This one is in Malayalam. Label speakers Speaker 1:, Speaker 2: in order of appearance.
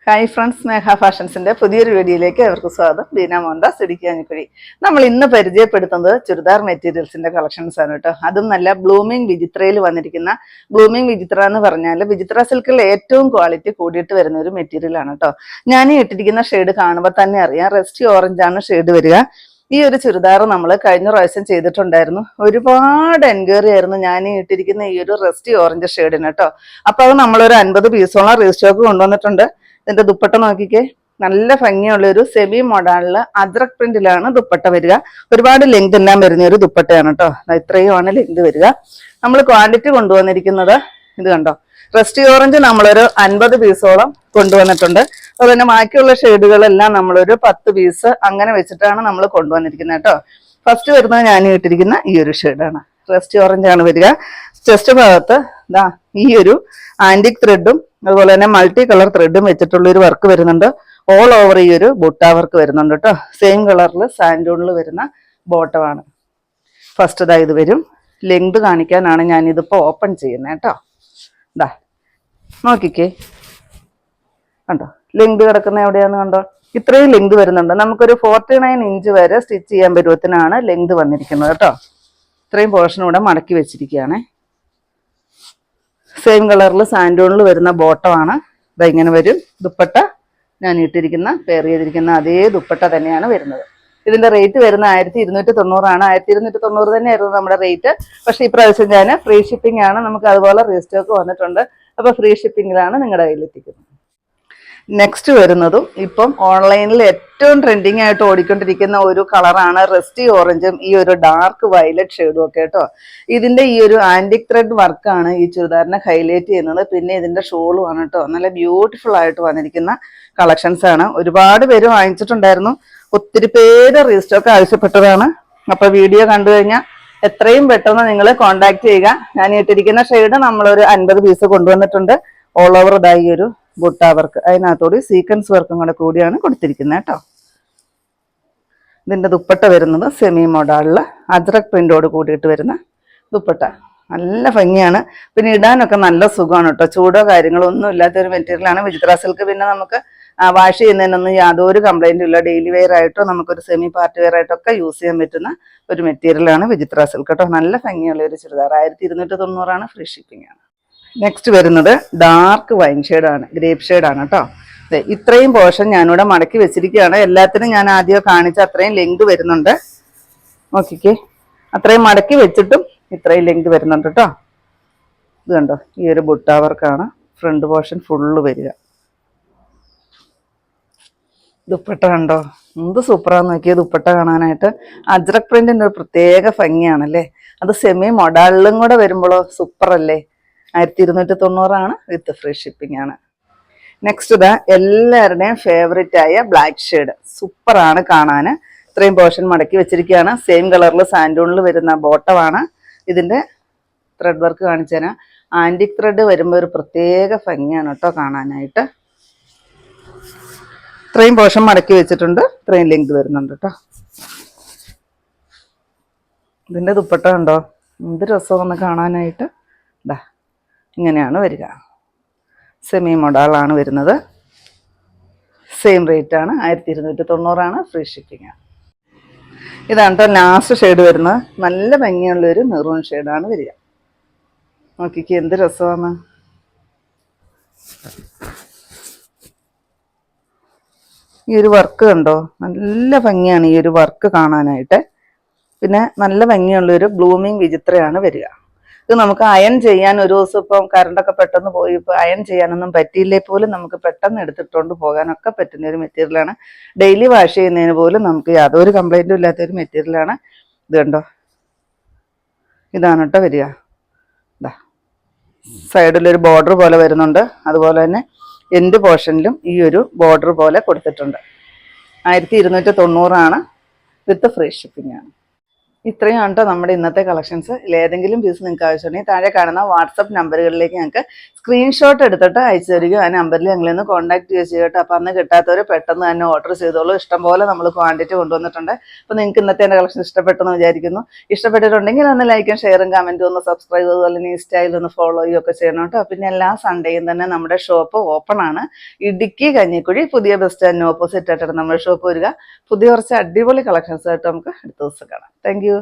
Speaker 1: ഹായ് ഫ്രണ്ട്സ്, സ്നേഹ ഫാഷൻസിന്റെ പുതിയൊരു വീഡിയോയിലേക്ക് അവർക്ക് സ്വാഗതം. ബീന മോഹൻദാസ്, ഇടുക്കിയാനിക്കുഴി. നമ്മൾ ഇന്ന് പരിചയപ്പെടുത്തുന്നത് ചുരിദാർ മെറ്റീരിയൽസിന്റെ കളക്ഷൻസ് ആണ് കേട്ടോ. അതും നല്ല ബ്ലൂമിംഗ് വിചിത്രയിൽ വന്നിരിക്കുന്ന ബ്ലൂമിംഗ് വിചിത്ര എന്ന് പറഞ്ഞാൽ വിചിത്ര സിൽക്കിൽ ഏറ്റവും ക്വാളിറ്റി കൂടിയിട്ട് വരുന്ന ഒരു മെറ്റീരിയൽ ആണ് കേട്ടോ. ഞാൻ ഈ ഇട്ടിരിക്കുന്ന ഷെയ്ഡ് കാണുമ്പോൾ തന്നെ അറിയാം, റെസ്റ്റി ഓറഞ്ച് ആണ് ഷെയ്ഡ് വരിക. ഈ ഒരു ചുരിദാർ നമ്മൾ കഴിഞ്ഞ പ്രാവശ്യം ചെയ്തിട്ടുണ്ടായിരുന്നു. ഒരുപാട് എൻക്വയറി ആയിരുന്നു ഞാൻ ഈ ഇട്ടിരിക്കുന്ന ഈ ഒരു റെസ്റ്റി ഓറഞ്ച് ഷെയ്ഡിന് കേട്ടോ. അപ്പൊ അത് നമ്മളൊരു 50 പീസോളം റീസ്റ്റോക്ക് കൊണ്ടുവന്നിട്ടുണ്ട്. ഇതിന്റെ ദുപ്പട്ട നോക്കിക്കേ, നല്ല ഭംഗിയുള്ള ഒരു സെമി മോഡലില് അജ്രക് പ്രിന്റിലാണ് ദുപ്പട്ട വരിക. ഒരുപാട് ലെങ്ത് എല്ലാം വരുന്ന ഒരു ദുപ്പട്ടയാണ് കേട്ടോ. ഇത്രയുമാണ് ലെങ്ത് വരിക. നമ്മൾ ക്വാണ്ടിറ്റി കൊണ്ടുവന്നിരിക്കുന്നത് ഇത് കണ്ടോ, റെസ്റ്റി ഓറഞ്ച് നമ്മളൊരു 50 പീസോളം കൊണ്ടുവന്നിട്ടുണ്ട്. അതുപോലെ തന്നെ ബാക്കിയുള്ള ഷെയ്ഡുകളെല്ലാം നമ്മളൊരു 10 പീസ് അങ്ങനെ വെച്ചിട്ടാണ് നമ്മൾ കൊണ്ടുവന്നിരിക്കുന്നത് കേട്ടോ. ഫസ്റ്റ് വരുന്നത് ഞാൻ ഇട്ടിരിക്കുന്ന ഈ ഒരു ഷെയ്ഡാണ്, റെസ്റ്റി ഓറഞ്ച് ആണ് വരിക. ചെസ്റ്റ് ഭാഗത്ത് ദാ ഈ ഒരു ആന്റിക് ത്രെഡും അതുപോലെ തന്നെ മൾട്ടി കളർ ത്രെഡും വെച്ചിട്ടുള്ള ഒരു വർക്ക് വരുന്നുണ്ട്. ഓൾ ഓവർ ഈ ഒരു ബുട്ട വർക്ക് വരുന്നുണ്ട് കേട്ടോ. സെയിം കളറിൽ സാൻഡൂണിൽ വരുന്ന ബോട്ടമാണ്. ഫസ്റ്റ് ഇത് വരും. ലെങ്ത് കാണിക്കാനാണ് ഞാൻ ഇതിപ്പോ ഓപ്പൺ ചെയ്യുന്നത് കേട്ടോ. ഇതാ നോക്കിക്കേ, കണ്ടോ ലെങ്ത് കിടക്കുന്ന എവിടെയാന്ന് കണ്ടോ. ഇത്രയും ലെങ്ത് വരുന്നുണ്ട്. നമുക്കൊരു 49 ഇഞ്ച് വരെ സ്റ്റിച്ച് ചെയ്യാൻ പരുവത്തിനാണ് ലെങ്ത് വന്നിരിക്കുന്നത് കേട്ടോ. ഇത്രയും പോർഷൻ ഇവിടെ മടക്കി വെച്ചിരിക്കുകയാണ്. സെയിം കളറിൽ സാൻഡൂണിൽ വരുന്ന ബോട്ടമാണ്. ഇങ്ങനെ വരും. ദുപ്പട്ട ഞാൻ ഇട്ടിരിക്കുന്ന പെയർ ചെയ്തിരിക്കുന്ന അതേ ദുപ്പട്ട തന്നെയാണ് വരുന്നത്. ഇതിന്റെ റേറ്റ് വരുന്ന 1290 ആണ്. 1290 തന്നെയായിരുന്നു നമ്മുടെ റേറ്റ്. പക്ഷെ ഈ പ്രാവശ്യം ഞാൻ ഫ്രീ ഷിപ്പിംഗ് ആണ്. നമുക്ക് അതുപോലെ റീസ്റ്റോക്ക് വന്നിട്ടുണ്ട്. അപ്പൊ ഫ്രീ ഷിപ്പിംഗിലാണ് നിങ്ങളുടെ കയ്യിൽ എത്തിക്കുന്നത്. നെക്സ്റ്റ് വരുന്നതും ഇപ്പം ഓൺലൈനിൽ ഏറ്റവും ട്രെൻഡിങ് ആയിട്ട് ഓടിക്കൊണ്ടിരിക്കുന്ന ഒരു കളറാണ് റെസ്റ്റി ഓറഞ്ചും ഈ ഒരു ഡാർക്ക് വയലറ്റ് ഷെയ്ഡും ഒക്കെ കേട്ടോ. ഇതിന്റെ ഈ ഒരു ആന്റിക് ത്രെഡ് വർക്കാണ് ഈ ചുരിദാറിനെ ഹൈലൈറ്റ് ചെയ്യുന്നത്. പിന്നെ ഇതിന്റെ ഷോളും ആണ് കേട്ടോ. നല്ല ബ്യൂട്ടിഫുൾ ആയിട്ട് വന്നിരിക്കുന്ന കളക്ഷൻസ് ആണ്. ഒരുപാട് പേര് വാങ്ങിച്ചിട്ടുണ്ടായിരുന്നു. ഒത്തിരി പേര് റീസ്റ്റോക്ക് ആവശ്യപ്പെട്ടതാണ്. അപ്പൊ വീഡിയോ കണ്ടു കഴിഞ്ഞാൽ എത്രയും പെട്ടെന്ന് നിങ്ങൾ കോണ്ടാക്ട് ചെയ്യുക. ഞാൻ ഇട്ടിരിക്കുന്ന ഷെയ്ഡ് നമ്മളൊരു 50 പീസ് കൊണ്ടുവന്നിട്ടുണ്ട്. ഓൾ ഓവർ ഇതായി ഒരു ബുട്ട വർക്ക്, അതിനകത്തോട് സീക്വൻസ് വർക്കും കൂടെ കൂടിയാണ് കൊടുത്തിരിക്കുന്നത് കേട്ടോ. ഇതിന്റെ ദുപ്പട്ട വരുന്നത് സെമി മോഡലില് അജ്രക് പ്രിന്റോട് കൂടിയിട്ട് വരുന്ന ദുപ്പട്ട. നല്ല ഭംഗിയാണ്. പിന്നെ ഇടാനൊക്കെ നല്ല സുഖമാണ് കേട്ടോ. ചൂടോ കാര്യങ്ങളോ ഒന്നും ഇല്ലാത്തൊരു മെറ്റീരിയലാണ് വിചിത്ര സിൽക്ക്. പിന്നെ നമുക്ക് വാഷ് ചെയ്യുന്നതിനൊന്നും യാതൊരു കംപ്ലൈന്റും ഇല്ല. ഡെയിലി വെയർ ആയിട്ടോ നമുക്കൊരു സെമി പാർട്ടി വെയർ ആയിട്ടൊക്കെ യൂസ് ചെയ്യാൻ പറ്റുന്ന ഒരു മെറ്റീരിയലാണ് വിചിത്ര സിൽക്ക് കേട്ടോ. നല്ല ഭംഗിയുള്ള ഒരു ചുരിദാർ. 1290 ആണ്. ഫ്രീ ഷിപ്പിംഗ് ആണ്. നെക്സ്റ്റ് വരുന്നത് ഡാർക്ക് വൈൻ ഷെയ്ഡാണ്, ഗ്രേപ്പ് ഷെയ്ഡാണ് കേട്ടോ. ഇത്രയും പോർഷൻ ഞാനിവിടെ മടക്കി വെച്ചിരിക്കുകയാണ്. എല്ലാത്തിനും ഞാൻ ആദ്യം കാണിച്ച അത്രയും ലെങ്ത് വരുന്നുണ്ട്. നോക്കിക്കേ, അത്രയും മടക്കി വെച്ചിട്ടും ഇത്രയും ലെങ്ത് വരുന്നുണ്ട് കേട്ടോ. ഇത് കണ്ടോ, ഈ ഒരു ബുട്ട വർക്കാണ് ഫ്രണ്ട് പോർഷൻ ഫുള്ള് വരിക. ദുപ്പട്ട കണ്ടോ, എന്ത് സൂപ്പറാന്ന് നോക്കിയ ദുപ്പട്ട കാണാനായിട്ട്. അജ്രക് പ്രിന്റിന്റെ ഒരു പ്രത്യേക ഭംഗിയാണല്ലേ. അത് സെമി മൊഡാളിലും കൂടെ വരുമ്പോഴോ സൂപ്പർ അല്ലേ. 1290 ആണ്. വിത്ത് ഫ്രീ ഷിപ്പിംഗ് ആണ്. നെക്സ്റ്റ് ഇതാ എല്ലാവരുടെയും ഫേവറേറ്റ് ആയ ബ്ലാക്ക് ഷെയ്ഡ്. സൂപ്പറാണ് കാണാൻ. ഇത്രയും പോർഷൻ മടക്കി വെച്ചിരിക്കുകയാണ്. സെയിം കളറിൽ സാൻഡൂണിൽ വരുന്ന ബോട്ടമാണ്. ഇതിന്റെ ത്രെഡ് വർക്ക് കാണിച്ചാൽ ആന്റിക് ത്രെഡ് വരുമ്പോൾ ഒരു പ്രത്യേക ഭംഗിയാണ് കേട്ടോ കാണാനായിട്ട്. ഇത്രയും പോർഷൻ മടക്കി വെച്ചിട്ടുണ്ട്. ഇത്രയും ലെങ്ത് വരുന്നുണ്ട് കേട്ടോ. ഇതിന്റെ ദുപ്പട്ട കണ്ടോ, എന്ത് രസമാണ് കാണാനായിട്ട്. ഇതാ ഇങ്ങനെയാണ് വരിക. സെമി മോഡലാണ് വരുന്നത്. സെയിം റേറ്റ് ആണ്. 1290 ആണ്. ഫ്രീ ഷിപ്പിംഗ് ആണ്. ഇതാണ് കേട്ടോ ലാസ്റ്റ് ഷെയ്ഡ് വരുന്നത്. നല്ല ഭംഗിയുള്ളൊരു മെറൂൺ ഷെയ്ഡാണ് വരിക. നോക്കിക്ക് എന്ത് രസമാണ്. ഈ ഒരു വർക്ക് കണ്ടോ, നല്ല ഭംഗിയാണ് ഈ ഒരു വർക്ക് കാണാനായിട്ട്. പിന്നെ നല്ല ഭംഗിയുള്ളൊരു ബ്ലൂമിങ് വിചിത്രയാണ് വരിക. ഇത് നമുക്ക് അയൺ ചെയ്യാൻ ഒരു ദിവസം ഇപ്പം കറണ്ടൊക്കെ പെട്ടെന്ന് പോയി ഇപ്പം അയൺ ചെയ്യാനൊന്നും പറ്റിയില്ലേ പോലും നമുക്ക് പെട്ടെന്ന് എടുത്തിട്ടുകൊണ്ട് പോകാനൊക്കെ പറ്റുന്ന ഒരു മെറ്റീരിയലാണ്. ഡെയിലി വാഷ് ചെയ്യുന്നതിന് പോലും നമുക്ക് യാതൊരു കംപ്ലൈൻറ്റും ഇല്ലാത്തൊരു മെറ്റീരിയലാണ്. ഇത് കണ്ടോ, ഇതാണ് കേട്ടോ വരിക. ഇതാ സൈഡിലൊരു ബോർഡർ പോലെ വരുന്നുണ്ട്. അതുപോലെ തന്നെ എൻഡ് പോർഷനിലും ഈ ഒരു ബോർഡർ പോലെ കൊടുത്തിട്ടുണ്ട്. 1290 ആണ്. വിത്ത് ഫ്രീ ഷിപ്പിംഗ് ആണ്. ഇത്രയും കേട്ടോ നമ്മുടെ ഇന്നത്തെ കളക്ഷൻസ്. ഏതെങ്കിലും പീസ് നിങ്ങൾക്ക് ആവശ്യമുണ്ടെങ്കിൽ താഴെ കാണുന്ന വാട്സപ്പ് നമ്പറുകളിലേക്ക് ഞങ്ങൾക്ക് സ്ക്രീൻഷോട്ട് എടുത്തിട്ട് അയച്ചു തരിക. ആ നമ്പറിൽ ഞങ്ങളൊന്ന് കോൺടാക്ട് ചെയ്യുക കേട്ടോ. അപ്പോൾ അന്ന് കിട്ടാത്തവർ പെട്ടെന്ന് തന്നെ ഓർഡർ ചെയ്തോളൂ. ഇഷ്ടംപോലെ നമ്മൾ ക്വാണ്ടിറ്റി കൊണ്ടുവന്നിട്ടുണ്ട്. അപ്പോൾ നിങ്ങൾക്ക് ഇന്നത്തെ എൻ്റെ കളക്ഷൻ ഇഷ്ടപ്പെട്ടെന്ന് വിചാരിക്കുന്നു. ഇഷ്ടപ്പെട്ടിട്ടുണ്ടെങ്കിൽ ഒന്ന് ലൈക്കും ഷെയറും കമൻറ്റും ഒന്ന് സബ്സ്ക്രൈബ്, അതുപോലെ ഇൻസ്റ്റയിൽ ഒന്ന് ഫോളോ ചെയ്യുകയൊക്കെ ചെയ്യണം കേട്ടോ. പിന്നെ എല്ലാ സൺഡേയും തന്നെ നമ്മുടെ ഷോപ്പ് ഓപ്പൺ ആണ്. ഇടുക്കി കഞ്ഞിക്കുഴി പുതിയ ബസ് സ്റ്റാൻഡിന് ഓപ്പോസിറ്റ് ആയിട്ടാണ് നമ്മുടെ ഷോപ്പ് വരിക. പുതിയ കുറച്ച് അടിപൊളി കളക്ഷൻസ് ആയിട്ട് നമുക്ക് അടുത്ത ദിവസം കാണാം. Thank you.